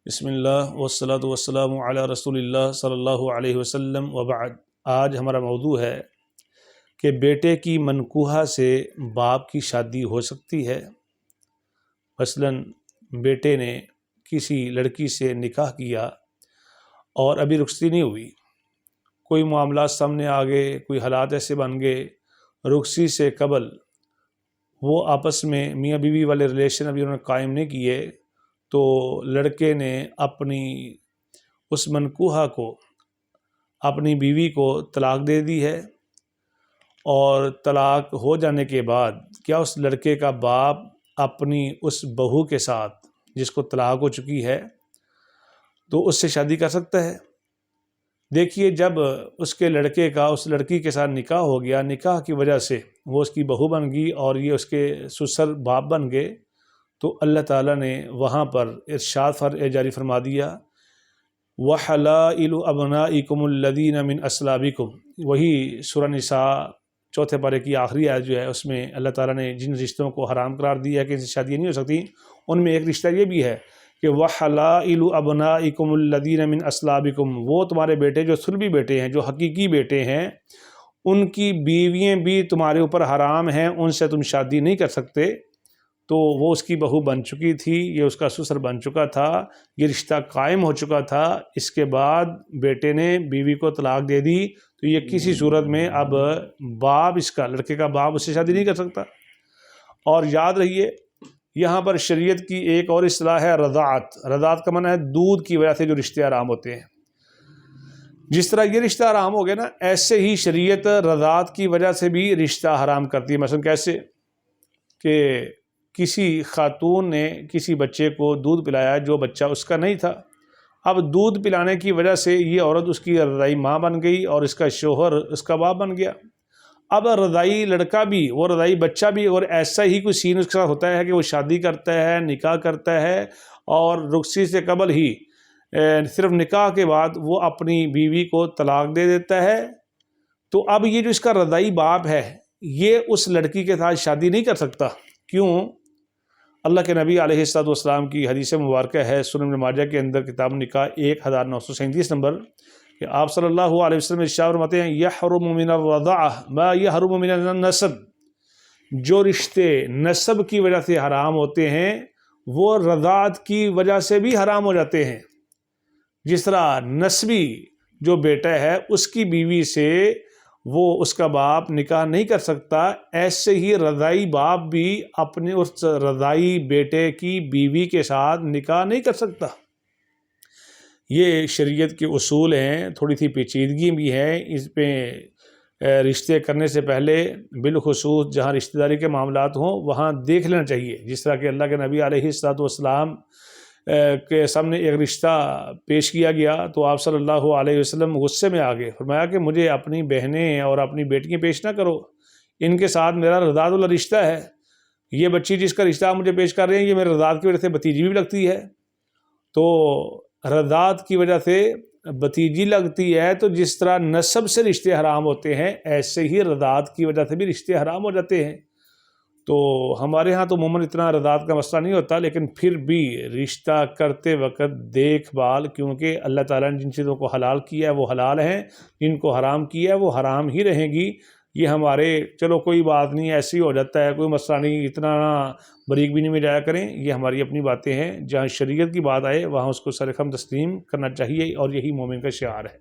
بسم اللہ والصلاۃ والسلام علی رسول اللہ صلی اللہ علیہ وسلم وبعد۔ آج ہمارا موضوع ہے کہ بیٹے کی منکوحہ سے باپ کی شادی ہو سکتی ہے۔ مثلاً بیٹے نے کسی لڑکی سے نکاح کیا اور ابھی رخصتی نہیں ہوئی، کوئی معاملات سامنے آ گئے، کوئی حالات ایسے بن گئے، رخصتی سے قبل وہ آپس میں میاں بیوی والے ریلیشن ابھی انہوں نے قائم نہیں کیے، تو لڑکے نے اپنی اس منکوحہ کو، اپنی بیوی کو طلاق دے دی ہے، اور طلاق ہو جانے کے بعد کیا اس لڑکے کا باپ اپنی اس بہو کے ساتھ جس کو طلاق ہو چکی ہے تو اس سے شادی کر سکتا ہے؟ دیکھیے، جب اس کے لڑکے کا اس لڑکی کے ساتھ نکاح ہو گیا، نکاح کی وجہ سے وہ اس کی بہو بن گئی اور یہ اس کے سسر باپ بن گئے، تو اللہ تعالیٰ نے وہاں پر ارشاد جاری فرما دیا، وَحَلَائِلُ أَبْنَائِكُمُ الَّذِينَ مِنْ أَصْلَابِكُمْ۔ وہی سورہ نساء چوتھے پارے کی آخری آیت جو ہے، اس میں اللہ تعالیٰ نے جن رشتوں کو حرام قرار دیا ہے کہ ان سے شادی نہیں ہو سکتی، ان میں ایک رشتہ یہ بھی ہے کہ وَحَلَائِلُ أَبْنَائِكُمُ الَّذِينَ مِنْ أَصْلَابِكُمْ، وہ تمہارے بیٹے جو سلبی بیٹے ہیں، جو حقیقی بیٹے ہیں، ان کی بیویاں بھی تمہارے اوپر حرام ہیں، ان سے تم شادی نہیں کر سکتے۔ تو وہ اس کی بہو بن چکی تھی، یہ اس کا سسر بن چکا تھا، یہ رشتہ قائم ہو چکا تھا، اس کے بعد بیٹے نے بیوی کو طلاق دے دی، تو یہ کسی صورت میں اب باپ، اس کا لڑکے کا باپ اس سے شادی نہیں کر سکتا۔ اور یاد رہیے، یہاں پر شریعت کی ایک اور اصطلاح ہے رضاعت۔ رضاعت کا معنی ہے دودھ کی وجہ سے جو رشتے حرام ہوتے ہیں۔ جس طرح یہ رشتہ حرام ہو گیا نا، ایسے ہی شریعت رضاعت کی وجہ سے بھی رشتہ حرام کرتی ہے۔ مثلا کیسے کہ کسی خاتون نے کسی بچے کو دودھ پلایا جو بچہ اس کا نہیں تھا، اب دودھ پلانے کی وجہ سے یہ عورت اس کی رضائی ماں بن گئی اور اس کا شوہر اس کا باپ بن گیا۔ اب رضائی لڑکا بھی، وہ رضائی بچہ بھی، اور ایسا ہی کوئی سین اس کے ساتھ ہوتا ہے کہ وہ شادی کرتا ہے، نکاح کرتا ہے، اور رخصتی سے قبل ہی صرف نکاح کے بعد وہ اپنی بیوی کو طلاق دے دیتا ہے، تو اب یہ جو اس کا رضائی باپ ہے، یہ اس لڑکی کے ساتھ شادی نہیں کر سکتا۔ کیوں؟ اللہ کے نبی علیہ الصلوۃ والسلام کی حدیث مبارکہ ہے، سنن ابن ماجہ کے اندر کتاب نکاح 1937 نمبر، کہ آپ صلی اللہ علیہ وسلم ارشاد فرماتے ہیں، یحرم من الرضاعہ ما یحرم من النسب۔ جو رشتے نسب کی وجہ سے حرام ہوتے ہیں وہ رضاعت کی وجہ سے بھی حرام ہو جاتے ہیں۔ جس طرح نسبی جو بیٹا ہے اس کی بیوی سے وہ اس کا باپ نکاح نہیں کر سکتا، ایسے ہی رضائی باپ بھی اپنے اس رضائی بیٹے کی بیوی کے ساتھ نکاح نہیں کر سکتا۔ یہ شریعت کے اصول ہیں، تھوڑی سی پیچیدگی بھی ہے اس پہ۔ رشتے کرنے سے پہلے بالخصوص جہاں رشتہ داری کے معاملات ہوں وہاں دیکھ لینا چاہیے۔ جس طرح کہ اللہ کے نبی علیہ الصلوۃ والسلام کے سامنے ایک رشتہ پیش کیا گیا تو آپ صلی اللہ علیہ وسلم غصے میں آ گئے، فرمایا کہ مجھے اپنی بہنیں اور اپنی بیٹیاں پیش نہ کرو، ان کے ساتھ میرا رضاعت والا رشتہ ہے۔ یہ بچی جس کا رشتہ آپ مجھے پیش کر رہے ہیں، یہ میرے رضاعت کی وجہ سے بھتیجی بھی لگتی ہے۔ تو رضاعت کی وجہ سے بھتیجی لگتی ہے، تو جس طرح نسب سے رشتے حرام ہوتے ہیں، ایسے ہی رضاعت کی وجہ سے بھی رشتے حرام ہو جاتے ہیں۔ تو ہمارے ہاں تو عموماً اتنا رضاعت کا مسئلہ نہیں ہوتا، لیکن پھر بھی رشتہ کرتے وقت دیکھ بھال، کیونکہ اللہ تعالیٰ نے جن چیزوں کو حلال کیا ہے وہ حلال ہیں، جن کو حرام کیا ہے وہ حرام ہی رہیں گی۔ یہ ہمارے چلو کوئی بات نہیں، ایسے ہی ہو جاتا ہے، کوئی مسئلہ نہیں، اتنا بریک بھی نہیں میں جایا کریں، یہ ہماری اپنی باتیں ہیں۔ جہاں شریعت کی بات آئے وہاں اس کو سر خم تسلیم کرنا چاہیے، اور یہی مومن کا شعار ہے۔